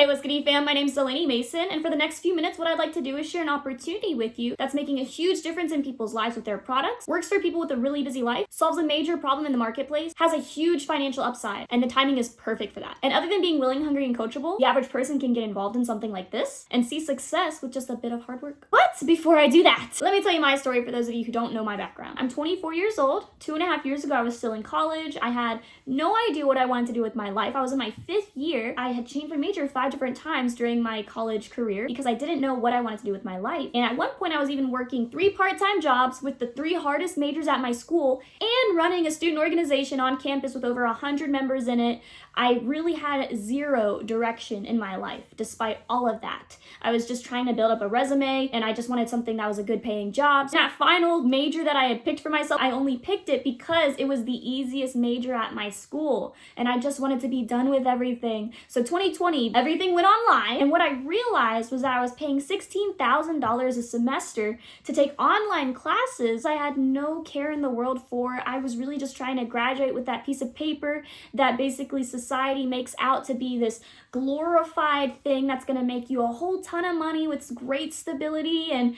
what's good, fam? My name's Delaney Mason, and for the next few minutes, what I'd like to do is share an opportunity with you that's making a huge difference in people's lives with their products, works for people with a really busy life, solves a major problem in the marketplace, has a huge financial upside, and the timing is perfect for that. And other than being willing, hungry, and coachable, the average person can get involved in something like this and see success with just a bit of hard work. But before I do that, let me tell you my story for those of you who don't know my background. I'm 24 years old. 2.5 years ago, I was still in college. I had no idea what I wanted to do with my life. I was in my 5th year. I had changed my major 5 different times during my college career because I didn't know what I wanted to do with my life. And at one point, I was even working 3 part-time jobs with the 3 hardest majors at my school and running a student organization on campus with over 100 members in it. I really had 0 direction in my life, despite all of that. I was just trying to build up a resume, and I just wanted something that was a good paying job. So that final major that I had picked for myself, I only picked it because it was the easiest major at my school, and I just wanted to be done with everything. So 2020, everything went online, and what I realized was that I was paying $16,000 a semester to take online classes I had no care in the world for. I was really just trying to graduate with that piece of paper that basically society makes out to be this glorified thing that's going to make you a whole ton of money with great stability and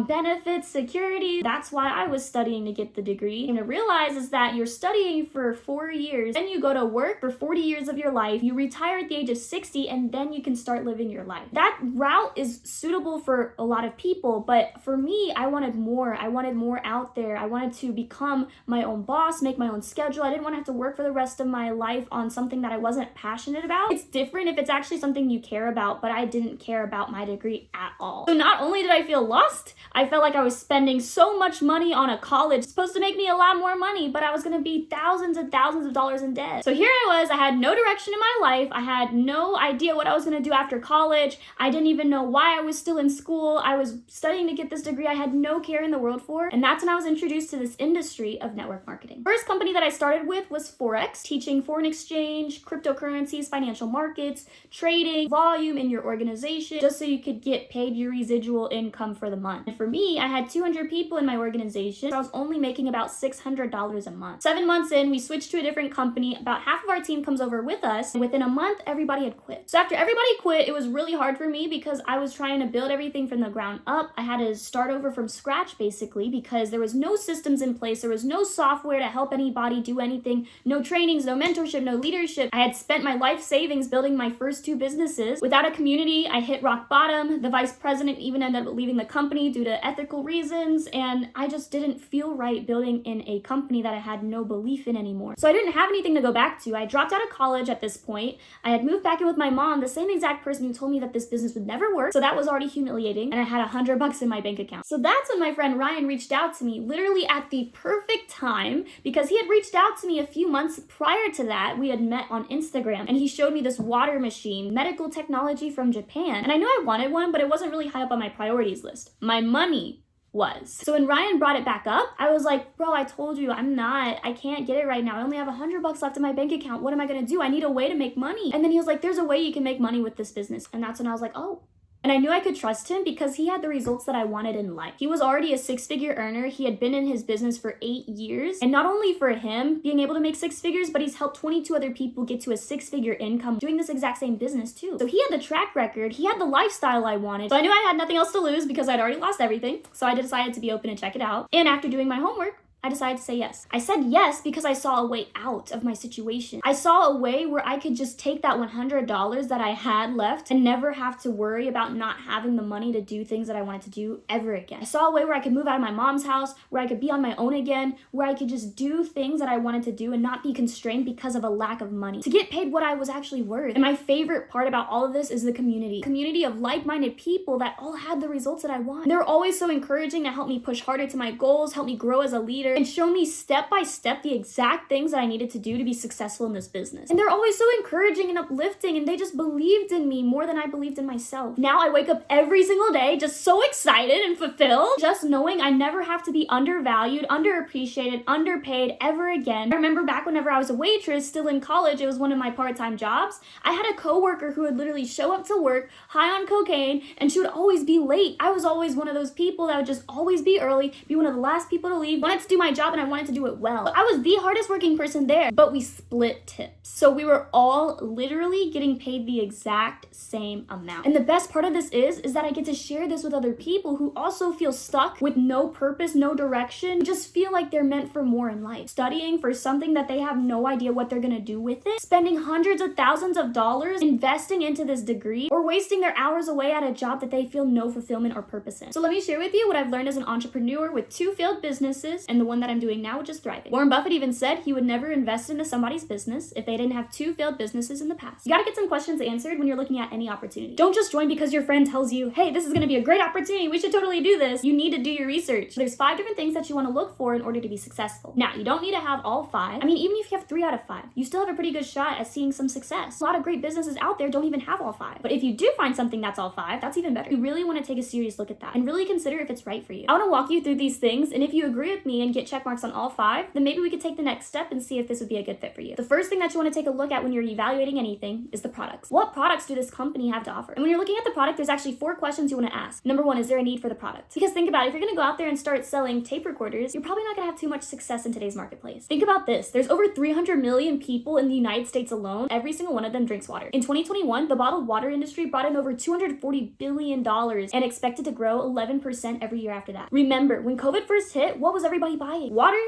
benefits, security. That's why I was studying to get the degree. And to realize is that you're studying for 4 years, then you go to work for 40 years of your life, you retire at the age of 60, and then you can start living your life. That route is suitable for a lot of people, but for me, I wanted more. I wanted more out there. I wanted to become my own boss, make my own schedule. I didn't want to have to work for the rest of my life on something that I wasn't passionate about. It's different if it's actually something you care about, but I didn't care about my degree at all. So not only did I feel lost, I felt like I was spending so much money on a college supposed to make me a lot more money, but I was going to be thousands and thousands of dollars in debt. So here I was, I had no direction in my life. I had no idea what I was going to do after college. I didn't even know why I was still in school. I was studying to get this degree I had no care in the world for. And that's when I was introduced to this industry of network marketing. First company that I started with was Forex, teaching foreign exchange, cryptocurrencies, financial markets, trading, volume in your organization, just so you could get paid your residual income for the month. And for me, I had 200 people in my organization, so I was only making about $600 a month. 7 months in, we switched to a different company. About half of our team comes over with us, and within a month, everybody had quit. So after everybody quit, it was really hard for me because I was trying to build everything from the ground up. I had to start over from scratch, basically, because there was no systems in place. There was no software to help anybody do anything, no trainings, no mentorship, no leadership. I had spent my life savings building my first 2 businesses. Without a community, I hit rock bottom. The vice president even ended up leaving the company due to ethical reasons, and I just didn't feel right building in a company that I had no belief in anymore. So I didn't have anything to go back to. I dropped out of college at this point. I had moved back in with my mom, the same exact person who told me that this business would never work, so that was already humiliating, and I had $100 in my bank account. So that's when my friend Ryan reached out to me, literally at the perfect time, because he had reached out to me a few months prior to that. We had met on Instagram, and he showed me this water machine, medical technology from Japan. And I knew I wanted one, but it wasn't really high up on my priorities list. My money was. So when Ryan brought it back up, I was like, bro, I told you I can't get it right now. I only have $100 left in my bank account. What am I going to do? I need a way to make money. And then he was like, there's a way you can make money with this business. And that's when I was like, oh. And I knew I could trust him because he had the results that I wanted in life. He was already a 6-figure earner. He had been in his business for 8 years. And not only for him being able to make 6 figures, but he's helped 22 other people get to a 6-figure income doing this exact same business too. So he had the track record. He had the lifestyle I wanted. So I knew I had nothing else to lose because I'd already lost everything. So I decided to be open and check it out. And after doing my homework, I decided to say yes. I said yes because I saw a way out of my situation. I saw a way where I could just take that $100 that I had left and never have to worry about not having the money to do things that I wanted to do ever again. I saw a way where I could move out of my mom's house, where I could be on my own again, where I could just do things that I wanted to do and not be constrained because of a lack of money, to get paid what I was actually worth. And my favorite part about all of this is the community of like-minded people that all had the results that I want. They're always so encouraging to help me push harder to my goals, help me grow as a leader, and show me step by step the exact things that I needed to do to be successful in this business. And they're always so encouraging and uplifting, and they just believed in me more than I believed in myself. Now I wake up every single day just so excited and fulfilled, just knowing I never have to be undervalued, underappreciated, underpaid ever again. I remember back whenever I was a waitress, still in college, it was one of my part-time jobs. I had a coworker who would literally show up to work high on cocaine, and she would always be late. I was always one of those people that would just always be early, be one of the last people to leave, wanted to do my job and I wanted to do it well. I was the hardest working person there, but we split tips. So we were all literally getting paid the exact same amount. And the best part of this is that I get to share this with other people who also feel stuck with no purpose, no direction, just feel like they're meant for more in life. Studying for something that they have no idea what they're gonna do with it, spending hundreds of thousands of dollars investing into this degree, or wasting their hours away at a job that they feel no fulfillment or purpose in. So let me share with you what I've learned as an entrepreneur with 2 failed businesses and the one that I'm doing now, which is thriving. Warren Buffett even said he would never invest into somebody's business if they didn't have 2 failed businesses in the past. You gotta get some questions answered when you're looking at any opportunity. Don't just join because your friend tells you, hey, this is gonna be a great opportunity, we should totally do this. You need to do your research. There's 5 different things that you wanna look for in order to be successful. Now, you don't need to have all 5. I mean, even if you have 3 out of 5, you still have a pretty good shot at seeing some success. A lot of great businesses out there don't even have all 5. But if you do find something that's all 5, that's even better. You really wanna take a serious look at that and really consider if it's right for you. I wanna walk you through these things, and if you agree with me and get check marks on all 5, then maybe we could take the next step and see if this would be a good fit for you. The first thing that you wanna take a look at when you're evaluating anything is the products. What products do this company have to offer? And when you're looking at the product, there's actually 4 questions you wanna ask. Number 1, is there a need for the product? Because think about it, if you're gonna go out there and start selling tape recorders, you're probably not gonna have too much success in today's marketplace. Think about this. There's over 300 million people in the United States alone. Every single one of them drinks water. In 2021, the bottled water industry brought in over $240 billion and expected to grow 11% every year after that. Remember, when COVID first hit, what was everybody buying? Water,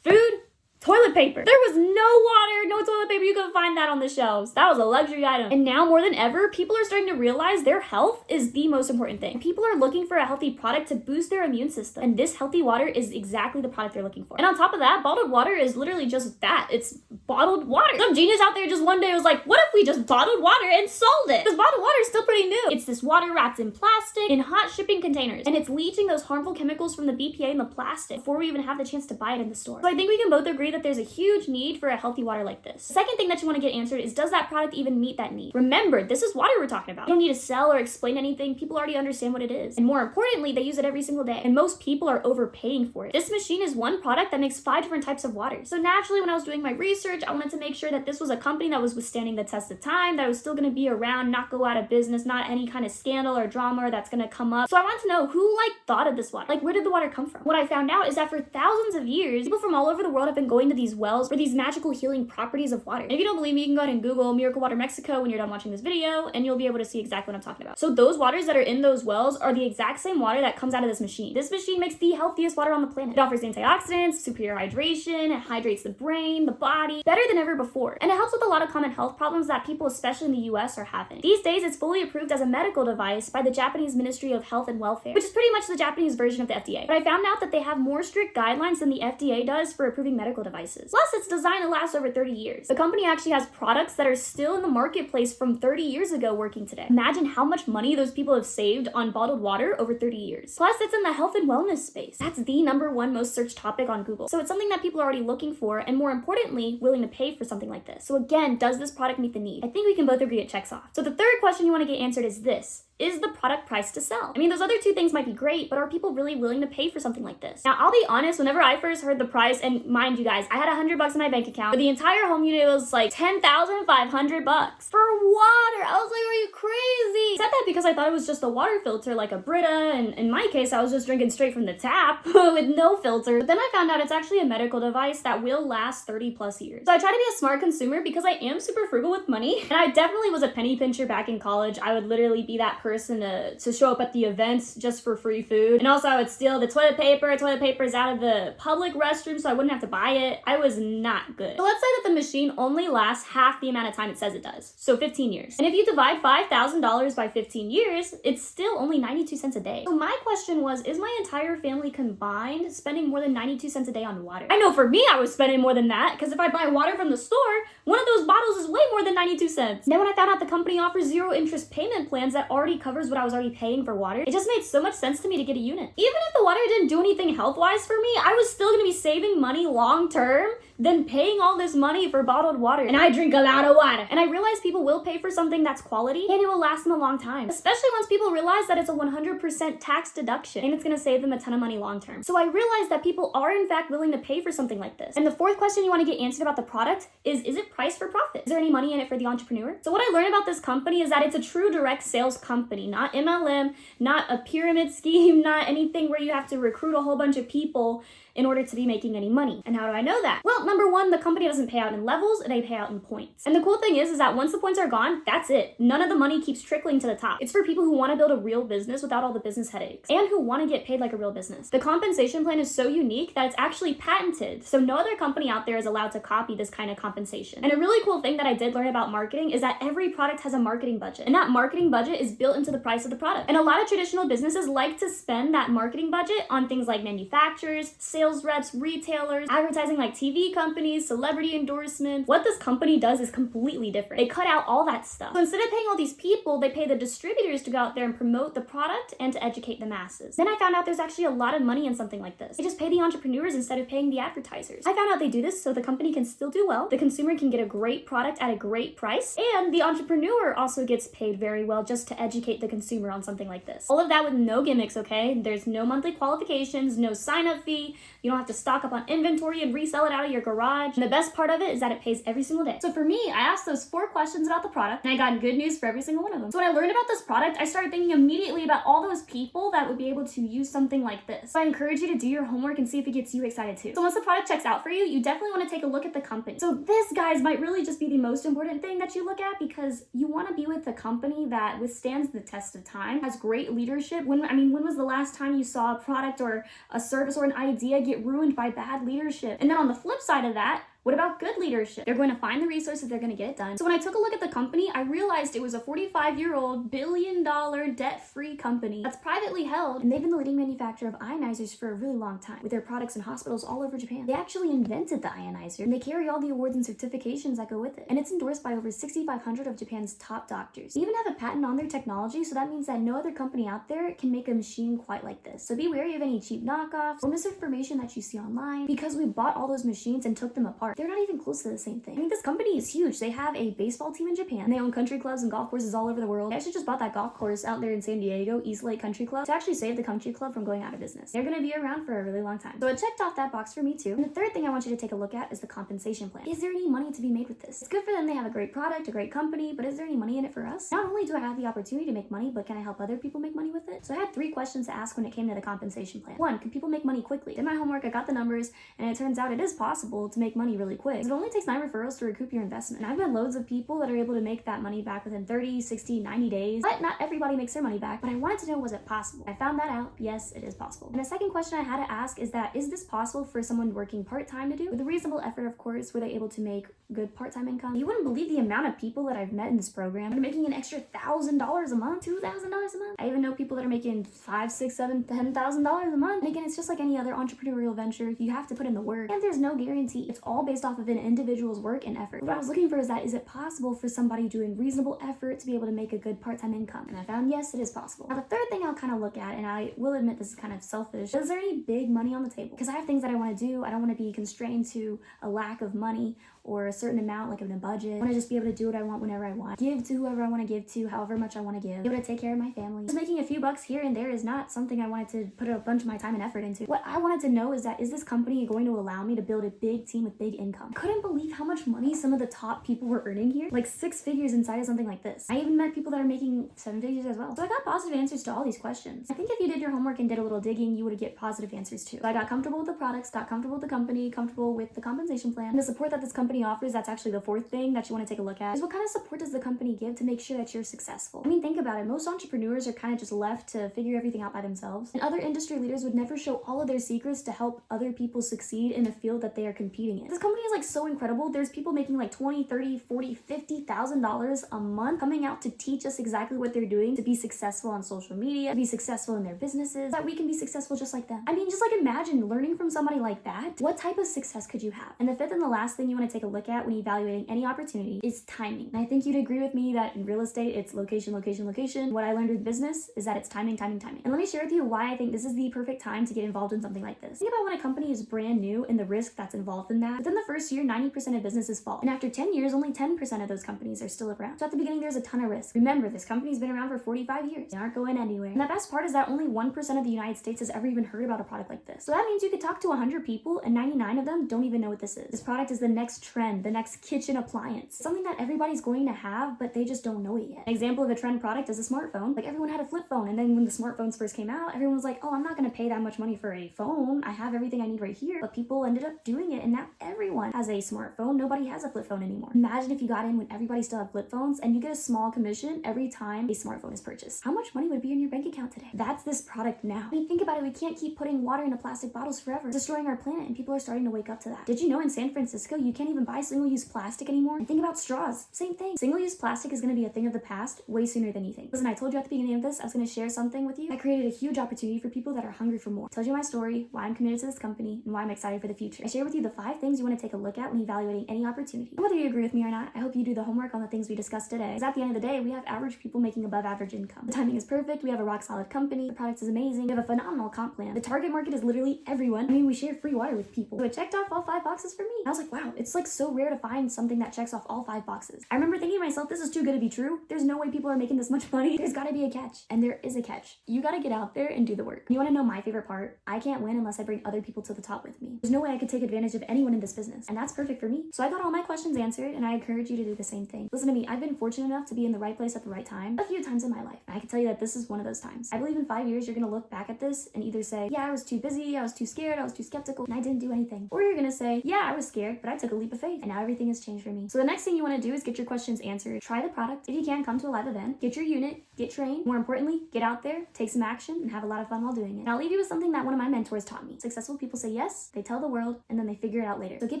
food, toilet paper. There was no water, no toilet paper. You couldn't find that on the shelves. That was a luxury item. And now more than ever, people are starting to realize their health is the most important thing. People are looking for a healthy product to boost their immune system. And this healthy water is exactly the product they're looking for. And on top of that, bottled water is literally just that. It's bottled water. Some genius out there just one day was like, what if we just bottled water and sold it? Because bottled water is still pretty new. It's this water wrapped in plastic in hot shipping containers. And it's leaching those harmful chemicals from the BPA in the plastic before we even have the chance to buy it in the store. So I think we can both agree that there's a huge need for a healthy water like this. The second thing that you want to get answered is, does that product even meet that need? Remember, this is water we're talking about. You don't need to sell or explain anything. People already understand what it is. And more importantly, they use it every single day. And most people are overpaying for it. This machine is one product that makes 5 different types of water. So naturally, when I was doing my research, I wanted to make sure that this was a company that was withstanding the test of time, that was still going to be around, not go out of business, not any kind of scandal or drama that's going to come up. So I wanted to know who thought of this water. Where did the water come from? What I found out is that for thousands of years, people from all over the world have been going to these wells for these magical healing properties of water. And if you don't believe me, you can go ahead and Google Miracle Water Mexico when you're done watching this video, and you'll be able to see exactly what I'm talking about. So those waters that are in those wells are the exact same water that comes out of this machine. This machine makes the healthiest water on the planet. It offers antioxidants, superior hydration, it hydrates the brain, the body, better than ever before. And it helps with a lot of common health problems that people, especially in the US, are having. These days, it's fully approved as a medical device by the Japanese Ministry of Health and Welfare, which is pretty much the Japanese version of the FDA. But I found out that they have more strict guidelines than the FDA does for approving medical devices. Plus, it's designed to last over 30 years. The company actually has products that are still in the marketplace from 30 years ago working today. Imagine how much money those people have saved on bottled water over 30 years. Plus, it's in the health and wellness space. That's the #1 most searched topic on Google. So it's something that people are already looking for, and more importantly, willing to pay for something like this. So again, does this product meet the need? I think we can both agree it checks off. So the third question you want to get answered is this: is the product priced to sell? I mean, those other 2 things might be great, but are people really willing to pay for something like this? Now, I'll be honest, whenever I first heard the price, and mind you guys, I had $100 in my bank account, but the entire home unit was like $10,500 for water. I was like, are you crazy? I said that because I thought it was just a water filter like a Brita, and in my case, I was just drinking straight from the tap with no filter. But then I found out it's actually a medical device that will last 30 plus years. So I try to be a smart consumer because I am super frugal with money, and I definitely was a penny pincher back in college. I would literally be that person to show up at the events just for free food. And also I would steal the toilet paper. Toilet paper is out of the public restroom, so I wouldn't have to buy it. I was not good. So let's say that the machine only lasts half the amount of time it says it does. So 15 years. And if you divide $5,000 by 15 years, it's still only 92 cents a day. So my question was, is my entire family combined spending more than 92 cents a day on water? I know for me, I was spending more than that, because if I buy water from the store, one of those bottles is way more than 92 cents. Then when I found out the company offers 0 interest payment plans that already covers what I was already paying for water, it just made so much sense to me to get a unit. Even if the water didn't do anything health-wise for me, I was still gonna be saving money long-term than paying all this money for bottled water. And I drink a lot of water. And I realize people will pay for something that's quality and it will last them a long time, especially once people realize that it's a 100% tax deduction and it's going to save them a ton of money long term. So I realized that people are in fact willing to pay for something like this. And the fourth question you want to get answered about the product is it priced for profit? Is there any money in it for the entrepreneur? So what I learned about this company is that it's a true direct sales company, not MLM, not a pyramid scheme, not anything where you have to recruit a whole bunch of people in order to be making any money. And how do I know that? Well, number one, the company doesn't pay out in levels, they pay out in points. And the cool thing is that once the points are gone, that's it. None of the money keeps trickling to the top. It's for people who want to build a real business without all the business headaches and who want to get paid like a real business. The compensation plan is so unique that it's actually patented. So no other company out there is allowed to copy this kind of compensation. And a really cool thing that I did learn about marketing is that every product has a marketing budget. And that marketing budget is built into the price of the product. And a lot of traditional businesses like to spend that marketing budget on things like manufacturers, sales reps, retailers, advertising like TV companies, celebrity endorsements. What this company does is completely different. They cut out all that stuff. So instead of paying all these people, they pay the distributors to go out there and promote the product and to educate the masses. Then I found out there's actually a lot of money in something like this. They just pay the entrepreneurs instead of paying the advertisers. I found out they do this so the company can still do well, the consumer can get a great product at a great price, and the entrepreneur also gets paid very well just to educate the consumer on something like this. All of that with no gimmicks, okay? There's no monthly qualifications, no sign-up fee. You don't have to stock up on inventory and resell it out of your garage. And the best part of it is that it pays every single day. So for me, I asked those 4 questions about the product and I got good news for every single one of them. So when I learned about this product, I started thinking immediately about all those people that would be able to use something like this. So I encourage you to do your homework and see if it gets you excited too. So once the product checks out for you, you definitely want to take a look at the company. So this, guys, might really just be the most important thing that you look at because you want to be with a company that withstands the test of time, has great leadership. When was the last time you saw a product or a service or an idea get ruined by bad leadership? And then on the flip side of that, what about good leadership? They're going to find the resources, they're going to get it done. So when I took a look at the company, I realized it was a 45-year-old billion-dollar debt-free company that's privately held, and they've been the leading manufacturer of ionizers for a really long time, with their products in hospitals all over Japan. They actually invented the ionizer, and they carry all the awards and certifications that go with it. And it's endorsed by over 6,500 of Japan's top doctors. They even have a patent on their technology, so that means that no other company out there can make a machine quite like this. So be wary of any cheap knockoffs or misinformation that you see online, because we bought all those machines and took them apart. They're not even close to the same thing. I mean, this company is huge. They have a baseball team in Japan. They own country clubs and golf courses all over the world. They actually just bought that golf course out there in San Diego, East Lake Country Club, to actually save the country club from going out of business. They're going to be around for a really long time. So it checked off that box for me too. And the third thing I want you to take a look at is the compensation plan. Is there any money to be made with this? It's good for them. They have a great product, a great company, but is there any money in it for us? Not only do I have the opportunity to make money, but can I help other people make money with it? So I had 3 questions to ask when it came to the compensation plan. 1, can people make money quickly? Did my homework, I got the numbers, and it turns out it is possible to make money really quick. It only takes 9 referrals to recoup your investment. And I've met loads of people that are able to make that money back within 30, 60, 90 days, but not everybody makes their money back. But I wanted to know, was it possible? I found that out. Yes, it is possible. And the second question I had to ask is this possible for someone working part-time to do? With a reasonable effort, of course, were they able to make good part-time income? You wouldn't believe the amount of people that I've met in this program that are making an extra $1,000 a month, $2,000 a month. I even know people that are making $5,000, $6,000, $7,000, $10,000 a month. And again, it's just like any other entrepreneurial venture. You have to put in the work, and there's no guarantee. It's all based off of an individual's work and effort. What I was looking for is it possible for somebody doing reasonable effort to be able to make a good part-time income? And I found yes, it is possible. Now the third thing I'll kind of look at, and I will admit this is kind of selfish, is there any big money on the table? Because I have things that I want to do. I don't want to be constrained to a lack of money or a certain amount, like in a budget. I want to just be able to do what I want whenever I want. Give to whoever I want to give to, however much I want to give. Be able to take care of my family. Just making a few bucks here and there is not something I wanted to put a bunch of my time and effort into. What I wanted to know is this company going to allow me to build a big team with big income? I couldn't believe how much money some of the top people were earning here. Like 6 figures inside of something like this. I even met people that are making 7 figures as well. So I got positive answers to all these questions. I think if you did your homework and did a little digging, you would get positive answers too. So I got comfortable with the products, got comfortable with the company, comfortable with the compensation plan, and the support that this company offers. That's actually the 4th thing that you want to take a look at, is what kind of support does the company give to make sure that you're successful? I mean, think about it. Most entrepreneurs are kind of just left to figure everything out by themselves, and other industry leaders would never show all of their secrets to help other people succeed in the field that they are competing in. This company is like so incredible. There's people making like $20, $30, $40, $50,000 a month coming out to teach us exactly what they're doing to be successful on social media, to be successful in their businesses, that we can be successful just like them. I mean, just like imagine learning from somebody like that. What type of success could you have? And the 5th and the last thing you want to take take a look at when evaluating any opportunity is timing. And I think you'd agree with me that in real estate, it's location, location, location. What I learned with business is that it's timing, timing, timing. And let me share with you why I think this is the perfect time to get involved in something like this. Think about when a company is brand new and the risk that's involved in that. Within the first year, 90% of businesses fall. And after 10 years, only 10% of those companies are still around. So at the beginning, there's a ton of risk. Remember, this company's been around for 45 years. They aren't going anywhere. And the best part is that only 1% of the United States has ever even heard about a product like this. So that means you could talk to 100 people and 99 of them don't even know what this is. This product is the next trend, the next kitchen appliance. Something that everybody's going to have, but they just don't know it yet. An example of a trend product is a smartphone. Like everyone had a flip phone, and then when the smartphones first came out, everyone was like, oh, I'm not gonna pay that much money for a phone. I have everything I need right here. But people ended up doing it, and now everyone has a smartphone. Nobody has a flip phone anymore. Imagine if you got in when everybody still had flip phones and you get a small commission every time a smartphone is purchased. How much money would be in your bank account today? That's this product now. I mean, think about it. We can't keep putting water into plastic bottles forever. It's destroying our planet, and people are starting to wake up to that. Did you know in San Francisco, you can't even buy single-use plastic anymore? And think about straws. Same thing. Single-use plastic is going to be a thing of the past way sooner than you think. Listen, I told you at the beginning of this, I was going to share something with you that created a huge opportunity for people that are hungry for more. I told you my story, why I'm committed to this company, and why I'm excited for the future. I share with you the 5 things you want to take a look at when evaluating any opportunity. And whether you agree with me or not, I hope you do the homework on the things we discussed today. Because at the end of the day, we have average people making above average income. The timing is perfect. We have a rock solid company. The product is amazing. We have a phenomenal comp plan. The target market is literally everyone. I mean, we share free water with people. So it checked off all 5 boxes for me. I was like, wow, it's like so rare to find something that checks off all 5 boxes. I remember thinking to myself, this is too good to be true. There's no way people are making this much money. There's gotta be a catch. And there is a catch. You gotta get out there and do the work. You wanna know my favorite part? I can't win unless I bring other people to the top with me. There's no way I could take advantage of anyone in this business. And that's perfect for me. So I got all my questions answered, and I encourage you to do the same thing. Listen to me, I've been fortunate enough to be in the right place at the right time a few times in my life. And I can tell you that this is one of those times. I believe in 5 years, you're gonna look back at this and either say, yeah, I was too busy, I was too scared, I was too skeptical, and I didn't do anything. Or you're gonna say, yeah, I was scared, but I took a leap of faith, and now everything has changed for me. So the next thing you wanna do is get your questions answered. Try the product. If you can, come to a live event. Get your unit, get trained. More importantly, get out there, take some action, and have a lot of fun while doing it. And I'll leave you with something that one of my mentors taught me. Successful people say yes, they tell the world, and then they figure it out later. So get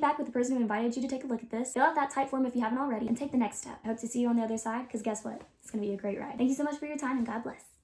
back with the person who invited you to take a look at this, fill out that Typeform if you haven't already, and take the next step. I hope to see you on the other side, because guess what? It's gonna be a great ride. Thank you so much for your time, and God bless.